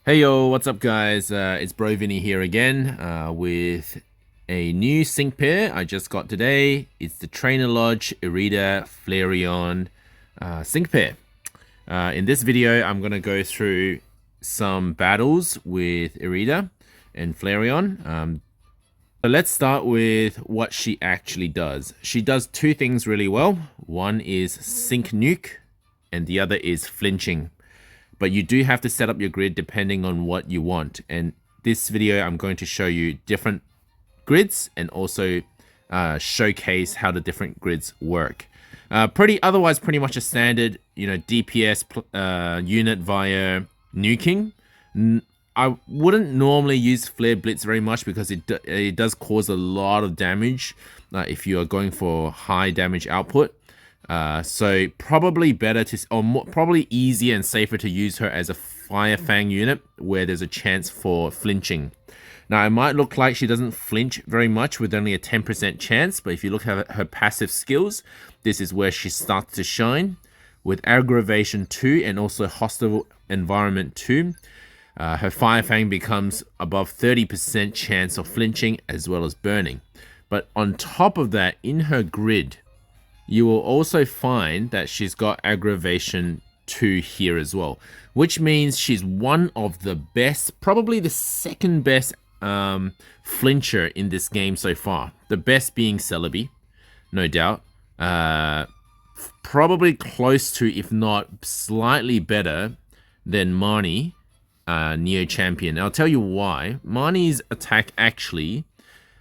Hey yo, what's up guys? It's Bro Vinny here again with a new sync pair I just got today. It's the Trainer Lodge Irida Flareon sync pair. In this video, I'm going to go through some battles with Irida and Flareon. So let's start with what she actually does. She does two things really well. One is sync nuke and the other is flinching. But you do have to set up your grid depending on what you want. And this video, I'm going to show you different grids and also showcase how the different grids work. Otherwise pretty much a standard, DPS unit via nuking. I wouldn't normally use Flare Blitz very much because it does cause a lot of damage if you are going for high damage output. So probably better to, probably easier and safer to use her as a Fire Fang unit where there's a chance for flinching. Now, it might look like she doesn't flinch very much with only a 10% chance, but if you look at her passive skills, this is where she starts to shine. With Aggravation 2 and also Hostile Environment 2, her Fire Fang becomes above 30% chance of flinching as well as burning. But on top of that, in her grid, you will also find that she's got Aggravation 2 here as well, which means she's one of the best, probably the second best flincher in this game so far. The best being Celebi, no doubt. Probably close to, if not slightly better than Marnie, Neo Champion. I'll tell you why. Marnie's attack actually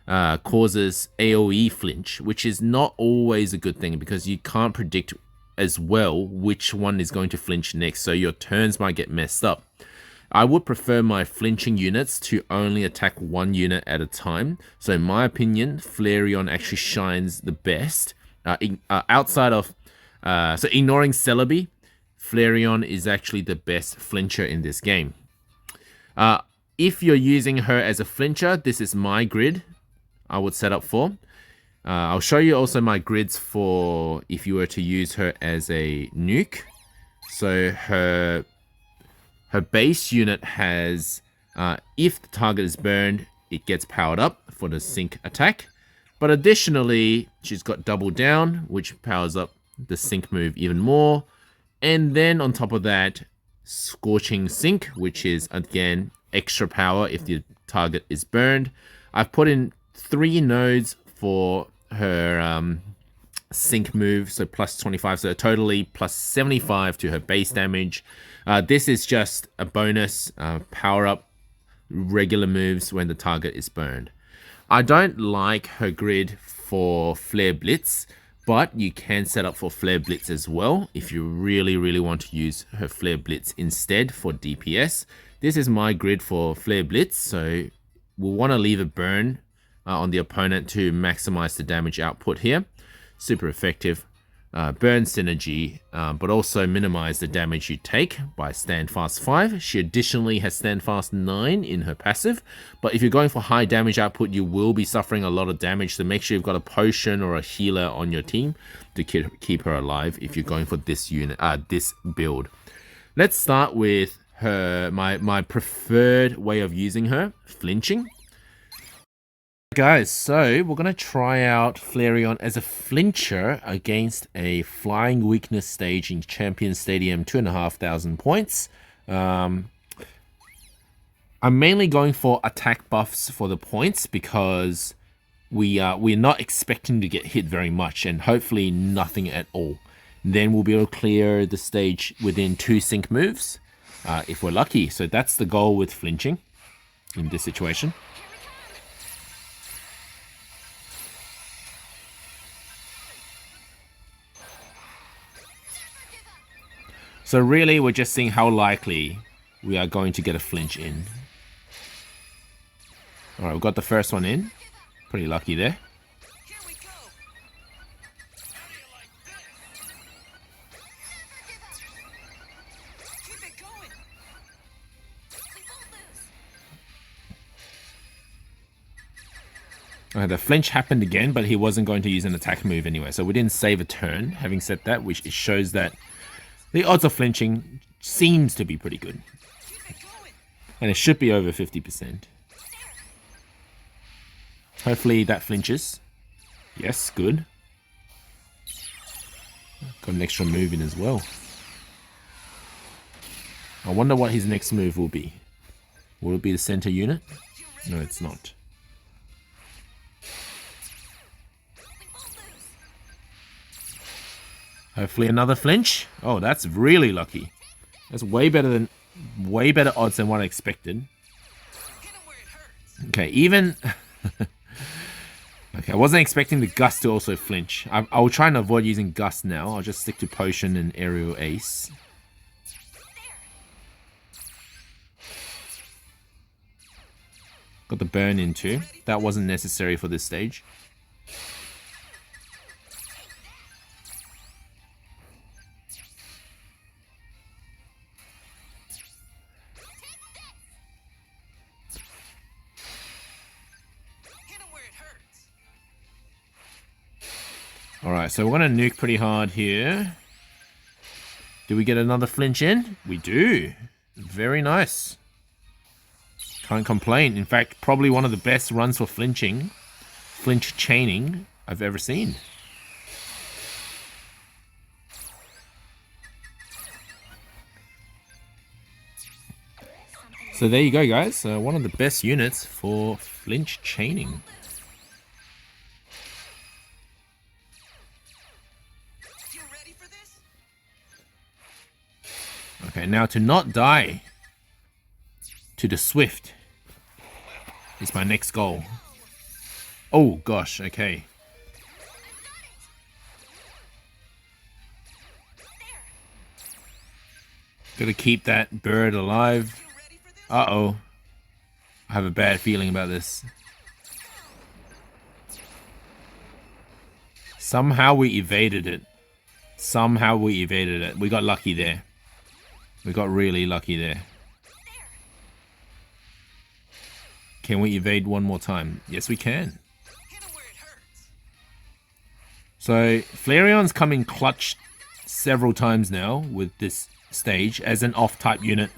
causes AoE flinch, which is not always a good thing because you can't predict as well which one is going to flinch next, so your turns might get messed up. I would prefer my flinching units to only attack one unit at a time, so in my opinion, Flareon actually shines the best. Outside of, so ignoring Celebi, Flareon is actually the best flincher in this game. If you're using her as a flincher, this is my grid I would set up for. I'll show you also my grids for if you were to use her as a nuke. So her base unit has, if the target is burned, it gets powered up for the sync attack. But additionally, she's got double down, which powers up the sync move even more. And then on top of that, scorching sync, which is again extra power if the target is burned. I've put in 3 nodes for her sync move, so plus 25, so totally plus 75 to her base damage. This is just a bonus power up regular moves when the target is burned. I don't like her grid for Flare Blitz, but you can set up for Flare Blitz as well if you really want to use her Flare Blitz instead for DPS. This is my grid for Flare Blitz, so we'll want to leave a burn on the opponent to maximize the damage output here. Super effective burn synergy, but also minimize the damage you take by Stand Fast 5. She additionally has Stand Fast 9 in her passive, but if you're going for high damage output, you will be suffering a lot of damage, so make sure you've got a potion or a healer on your team to keep her alive if you're going for this unit, this build. Let's start with her, my preferred way of using her, flinching. Guys, so we're going to try out Flareon as a flincher against a flying weakness stage in Champion Stadium, 2,500 points. I'm mainly going for attack buffs for the points because we're not expecting to get hit very much and hopefully nothing at all. Then we'll be able to clear the stage within 2 sync moves if we're lucky. So that's the goal with flinching in this situation. So really, we're just seeing how likely we are going to get a flinch in. Alright, we've got the first one in. Pretty lucky there. The flinch happened again, but he wasn't going to use an attack move anyway, so we didn't save a turn. Having said that, which it shows that the odds of flinching seems to be pretty good. And it should be over 50%. Hopefully that flinches. Yes, good. Got an extra move in as well. I wonder what his next move will be. Will it be the center unit? No, it's not. Hopefully another flinch. Oh, that's really lucky. That's way better odds than what I expected. Okay, even... okay, I wasn't expecting the Gust to also flinch. I will try and avoid using Gust now. I'll just stick to Potion and Aerial Ace. Got the burn in too. That wasn't necessary for this stage. Alright, so we're going to nuke pretty hard here. Do we get another flinch in? We do. Very nice. Can't complain. In fact, probably one of the best runs for flinch chaining I've ever seen. So there you go, guys. One of the best units for flinch chaining. Okay, now to not die to the Swift is my next goal. Oh gosh, okay. Gotta keep that bird alive. Uh-oh. I have a bad feeling about this. Somehow we evaded it. We got lucky there. We got really lucky there. Can we evade one more time? Yes, we can. So, Flareon's come in clutch several times now with this stage as an off-type unit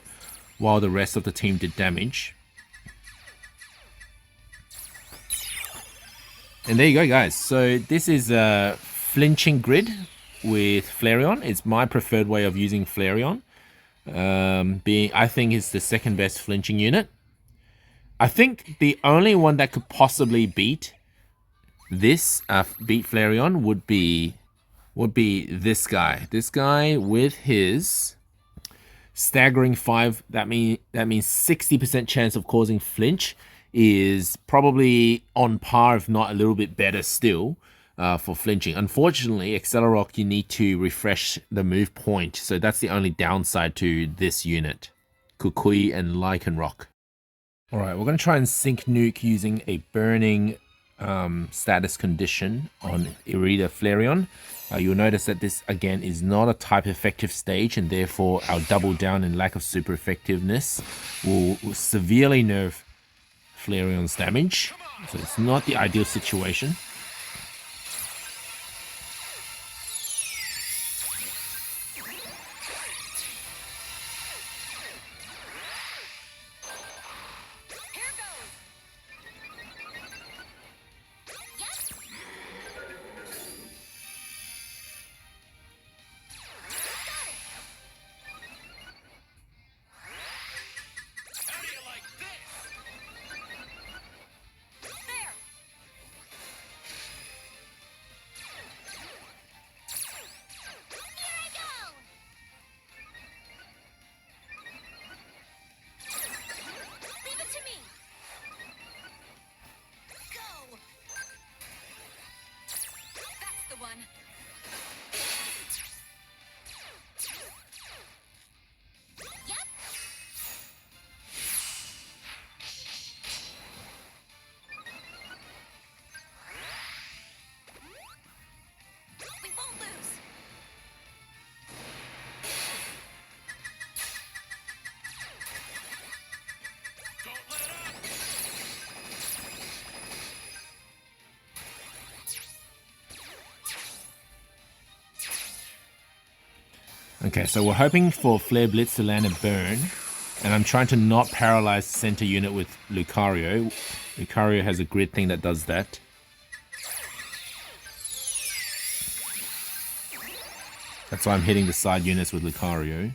while the rest of the team did damage. And there you go, guys. So, this is a flinching grid with Flareon. It's my preferred way of using Flareon. I think it's the second best flinching unit. I think the only one that could possibly beat this, beat Flareon would be this guy. This guy with his staggering 5. That means 60% chance of causing flinch is probably on par, if not a little bit better still. For flinching. Unfortunately, Accelerock, you need to refresh the move point, so that's the only downside to this unit. Kukui and Lycanroc. Alright, we're going to try and sync nuke using a burning status condition on Irida Flareon. You'll notice that this, again, is not a type effective stage, and therefore our double down and lack of super effectiveness will severely nerf Flareon's damage. So it's not the ideal situation. Okay, so we're hoping for Flare Blitz to land a burn And I'm trying to not paralyze center unit with Lucario. Lucario has a grid thing that does that. That's why I'm hitting the side units with Lucario.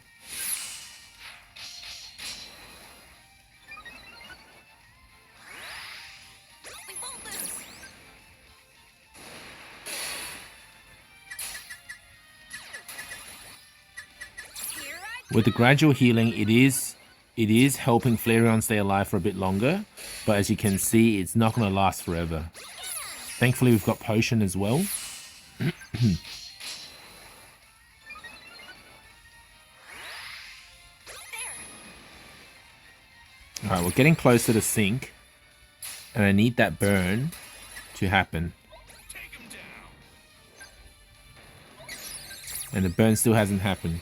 With the gradual healing, it is helping Flareon stay alive for a bit longer, but as you can see, it's not going to last forever. Thankfully, we've got Potion as well. Alright, we're getting closer to sync, and I need that burn to happen. And the burn still hasn't happened.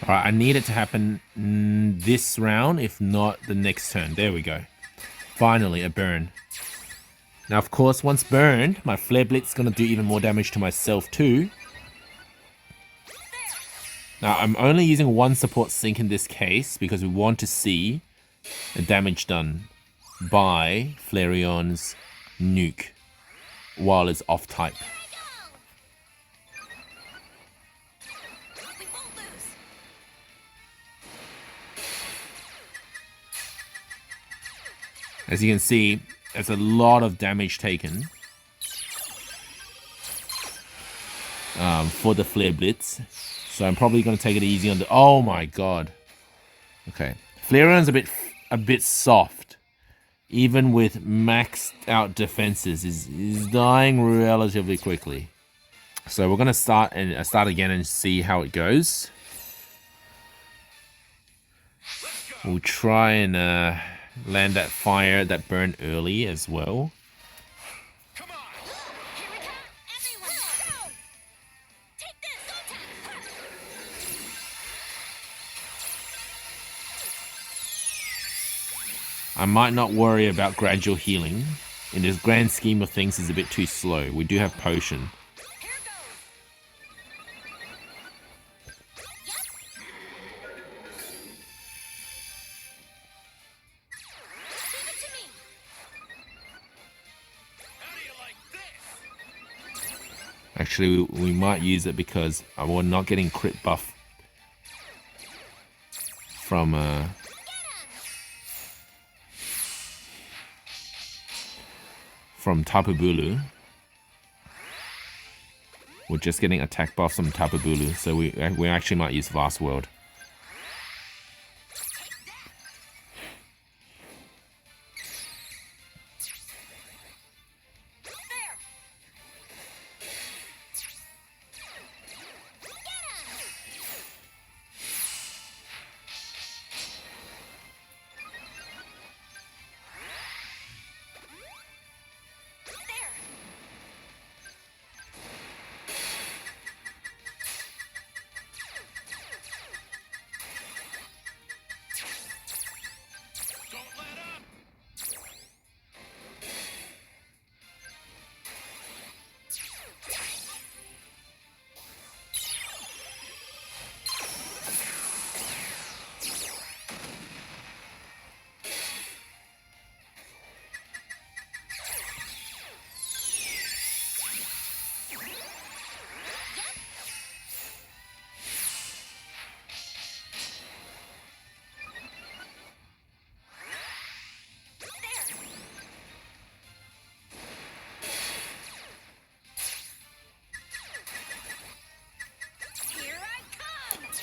Alright, I need it to happen this round, if not the next turn. There we go. Finally, a burn. Now, of course, once burned, my Flare Blitz is going to do even more damage to myself too. Now, I'm only using one support sync in this case because we want to see the damage done by Flareon's nuke while it's off type. As you can see, there's a lot of damage taken for the Flare Blitz. So I'm probably going to take it easy on the... Oh my god. Okay. Flareon's a bit soft. Even with maxed out defenses, is dying relatively quickly. So we're going to start again and see how it goes. We'll try and... land that fire, that burn early as well. Come on. Here we come. Everyone, go. Take this. I might not worry about gradual healing. In this grand scheme of things, it's a bit too slow. We do have Potion. Actually, we might use it because we're not getting crit buff from Tapu Bulu. We're just getting attack buff from Tapu Bulu, so we actually might use Vast World.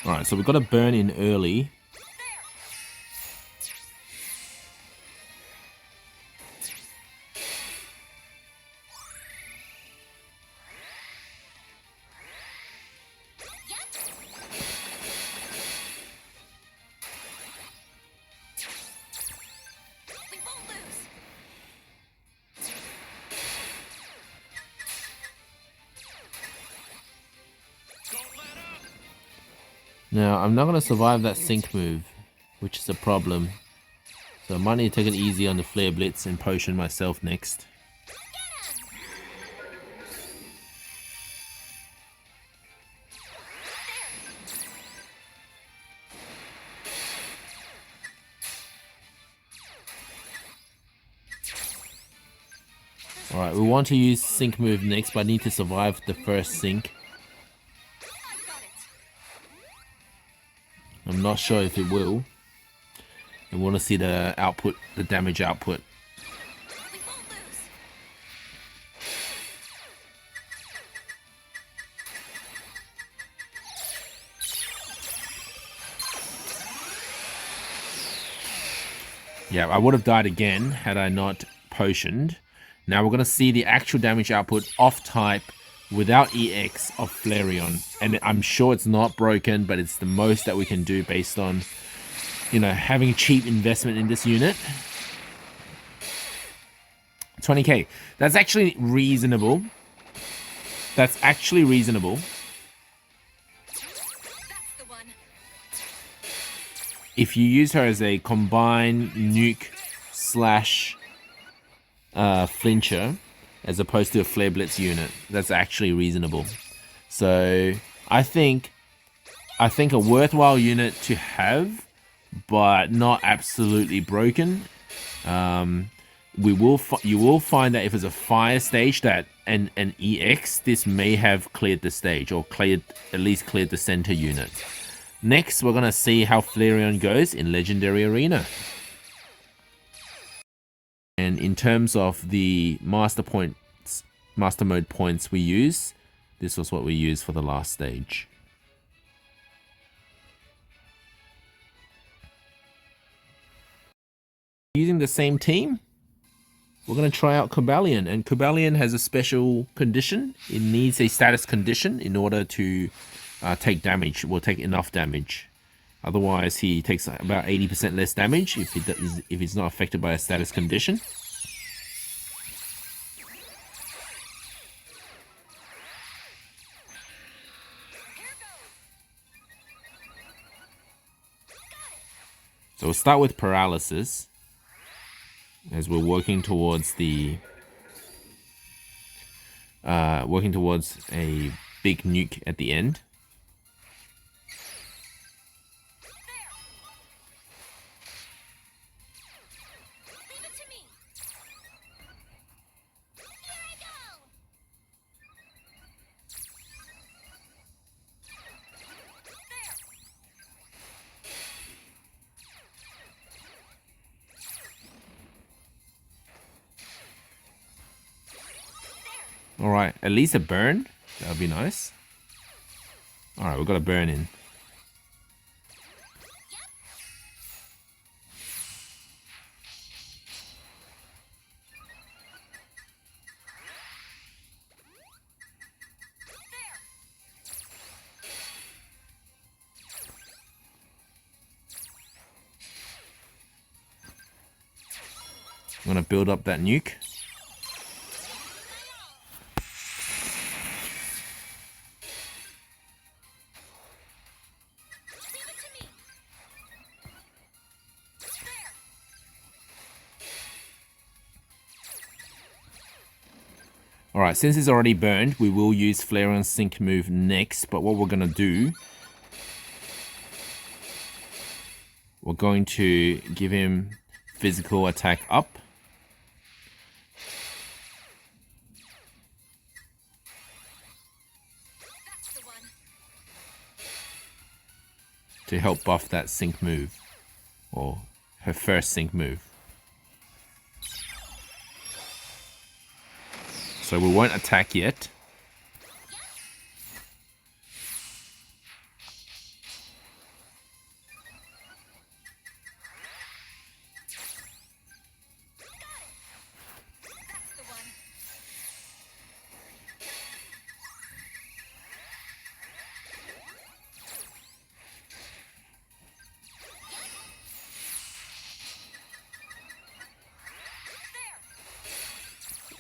Alright, so we've got to burn in early. Now, I'm not going to survive that sync move. which is a problem. So I might need to take it easy on the Flare Blitz and potion myself next. Alright, we want to use Sync move next, but I need to survive the first Sync. I'm not sure if it will. I want to see the output, the damage output. Yeah, I would have died again had I not potioned. Now we're going to see the actual damage output off type without EX of Flareon. And I'm sure it's not broken, but it's the most that we can do based on, you know, having cheap investment in this unit. 20k. That's actually reasonable. That's actually reasonable. If you use her as a combined nuke slash flincher as opposed to a Flare Blitz unit, that's actually reasonable. So I think a worthwhile unit to have, but not absolutely broken. You will find that if it's a fire stage that an EX, this may have cleared the stage, or at least cleared the center unit. Next, we're gonna see how Flareon goes in Legendary Arena. And in terms of the master mode points we use, this was what we used for the last stage. Using the same team, we're going to try out Cobalion, and Cobalion has a special condition. It needs a status condition in order to take damage, will take enough damage. Otherwise, he takes about 80% less damage if he's not affected by a status condition. So we'll start with Paralysis, as we're working towards a big nuke at the end. Alright, at least a burn. That would be nice. Alright, we've got a burn in. I'm gonna build up that nuke. Alright, since it's already burned, we will use Flareon's Sync move next, but what we're going to do, we're going to give him physical attack up. To help buff that Sync move, or her first Sync move. So we won't attack yet.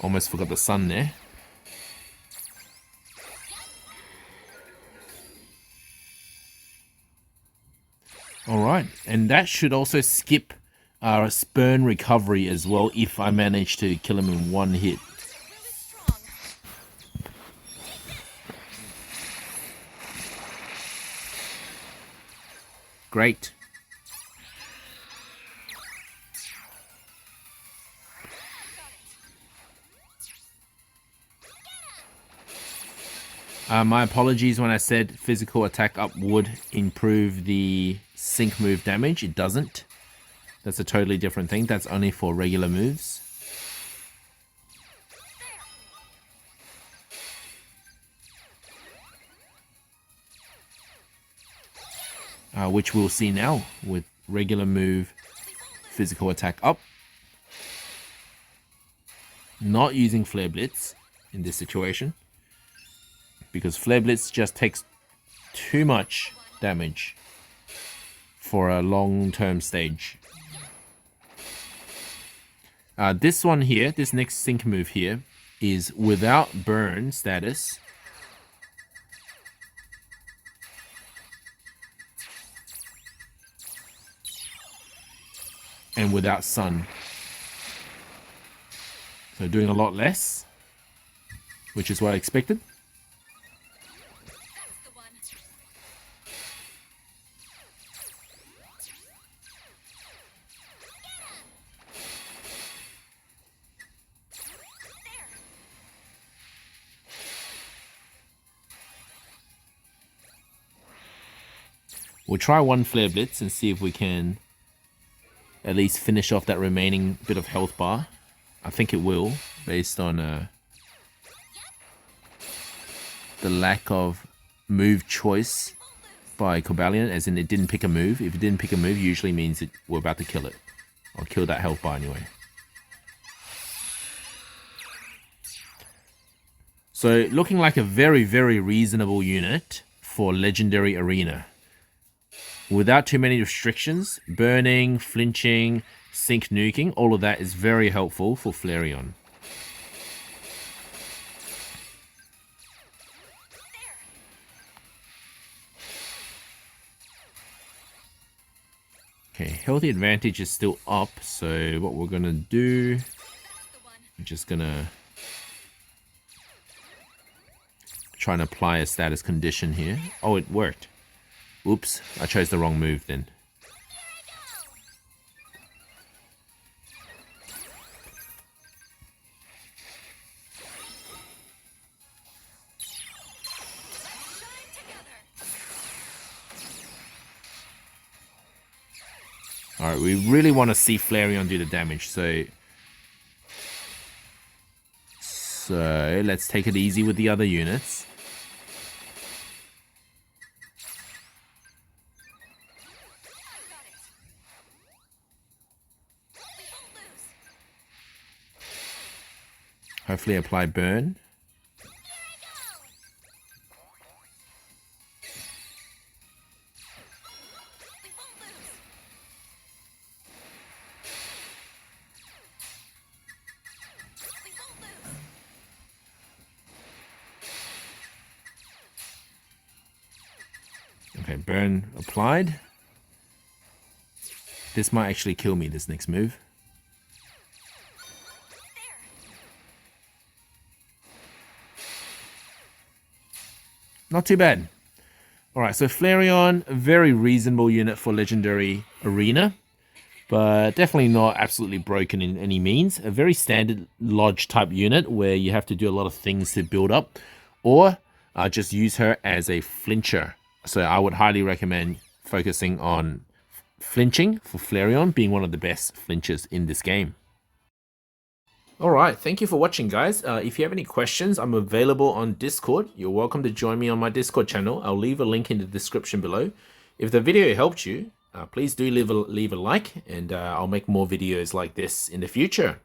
Almost forgot the sun there. Alright. Alright, and that should also skip Spurn recovery as well if I manage to kill him in one hit. Great. My apologies when I said physical attack up would improve the sync move damage. It doesn't. That's a totally different thing. That's only for regular moves. Which we'll see now with regular move physical attack up. Not using Flare Blitz in this situation, because Flare Blitz just takes too much damage for a long-term stage. This one here, this next sync move here, is without burn status. And without sun. So doing a lot less, which is what I expected. We'll try one Flare Blitz and see if we can at least finish off that remaining bit of health bar. I think it will, based on the lack of move choice by Cobalion, as in it didn't pick a move. If it didn't pick a move, usually means we're about to kill it. Or kill that health bar anyway. So, looking like a very, very reasonable unit for Legendary Arena. Without too many restrictions, burning, flinching, sync nuking, all of that is very helpful for Flareon. Okay, healthy advantage is still up, so what we're gonna do, we're just gonna try and apply a status condition here. Oh, it worked. Oops, I chose the wrong move then. Alright, we really want to see Flareon do the damage, so let's take it easy with the other units. Hopefully apply burn. Okay, burn applied. This might actually kill me, this next move. Not too bad. Alright, so Flareon, a very reasonable unit for Legendary Arena, but definitely not absolutely broken in any means. A very standard Lodge type unit where you have to do a lot of things to build up, or just use her as a flincher. So I would highly recommend focusing on flinching for Flareon, being one of the best flinchers in this game. Alright, thank you for watching, guys. If you have any questions, I'm available on Discord. You're welcome to join me on my Discord channel. I'll leave a link in the description below. If the video helped you, please do leave a like, and I'll make more videos like this in the future.